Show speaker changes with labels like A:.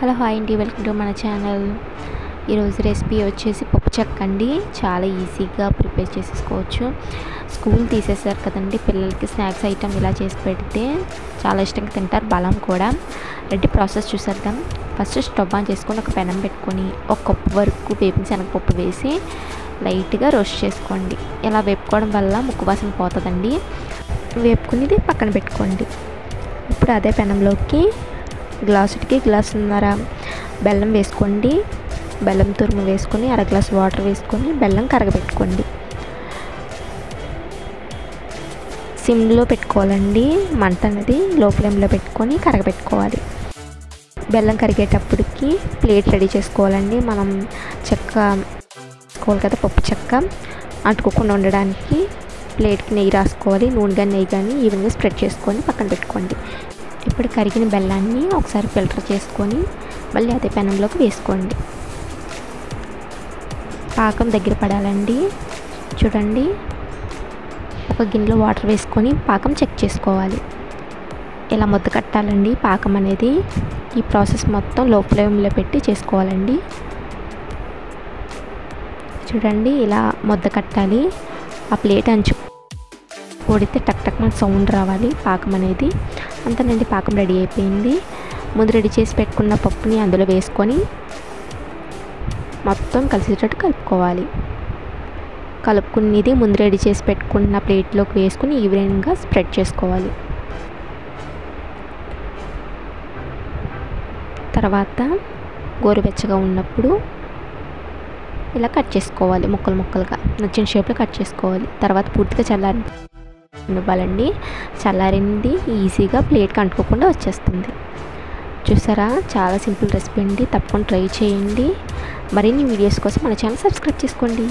A: Hello hi అండి, welcome to మన channel. ఈరోజు రెసిపీ వచ్చేసి పప్పు చెక్క అండి. చాలా ఈజీగా ప్రిపేర్ చేసేసుకోవచ్చు. స్కూల్ తీసేసారు కదండి, పిల్లలకి స్నాక్స్ ఐటమ్ ఇలా చేసి పెడితే చాలా ఇష్టంగా తింటారు, బలం కూడా. రెడీ ప్రాసెస్ చూసేద్దాం. ఫస్ట్ స్టవ్ ఆన్ చేసుకొని ఒక పెనం పెట్టుకొని ఒక కప్పు వరకు వేపిన శనగపప్పు వేసి లైట్గా రోస్ట్ చేసుకోండి. ఇలా వేపుకోవడం వల్ల ముక్కు వాసన పోతుందండి. వేపుకునేది పక్కన పెట్టుకోండి. ఇప్పుడు అదే పెనంలోకి గ్లాసుకి గ్లాసున్నర బెల్లం వేసుకోండి. బెల్లం తురుము వేసుకొని అర గ్లాస్ వాటర్ వేసుకొని బెల్లం కరగబెట్టుకోండి. సిమ్లో పెట్టుకోవాలండి, మంట అనేది లో ఫ్లేమ్లో పెట్టుకొని కరగబెట్టుకోవాలి. బెల్లం కరిగేటప్పటికి ప్లేట్ రెడీ చేసుకోవాలండి. మనం చెక్క వేసుకోవాలి కదా, పప్పు చెక్క అంటుకోకుండా ఉండడానికి ప్లేట్కి నెయ్యి రాసుకోవాలి. నూనె కానీ నెయ్యి కానీ ఈవెన్గా స్ప్రెడ్ చేసుకొని పక్కన పెట్టుకోండి. ఇప్పుడు కరిగిన బెల్లాన్ని ఒకసారి ఫిల్టర్ చేసుకొని మళ్ళీ అదే పెనంలోకి వేసుకోండి. పాకం దగ్గర పడాలండి. చూడండి, ఒక గిన్నెలో వాటర్ వేసుకొని పాకం చెక్ చేసుకోవాలి. ఇలా ముద్ద కట్టాలండి పాకం అనేది. ఈ ప్రాసెస్ మొత్తం లో ఫ్లేమ్లో పెట్టి చేసుకోవాలండి. చూడండి, ఇలా ముద్ద కట్టాలి. ఆ ప్లేట్ అంచు కొడితే టక్ టక్ మనకు సౌండ్ రావాలి పాకం అనేది. అంతేనండి, పాకం రెడీ అయిపోయింది. ముందు రెడీ చేసి పెట్టుకున్న పప్పుని అందులో వేసుకొని మొత్తం కలిసేటట్టు కలుపుకోవాలి. కలుపుకునేది ముందు రెడీ చేసి పెట్టుకున్న ప్లేట్లోకి వేసుకొని ఈవెన్గా స్ప్రెడ్ చేసుకోవాలి. తర్వాత గోరువెచ్చగా ఉన్నప్పుడు ఇలా కట్ చేసుకోవాలి, ముక్కలు ముక్కలుగా నచ్చిన షేప్లో కట్ చేసుకోవాలి. తర్వాత పూర్తిగా ఇవ్వాలండి. చల్లారింది ఈజీగా ప్లేట్కి అంటుకోకుండా వచ్చేస్తుంది. చూసారా, చాలా సింపుల్ రెసిపీ అండి. తప్పకుండా ట్రై చేయండి. మరిన్ని వీడియోస్ కోసం మన ఛానల్ సబ్స్క్రైబ్ చేసుకోండి.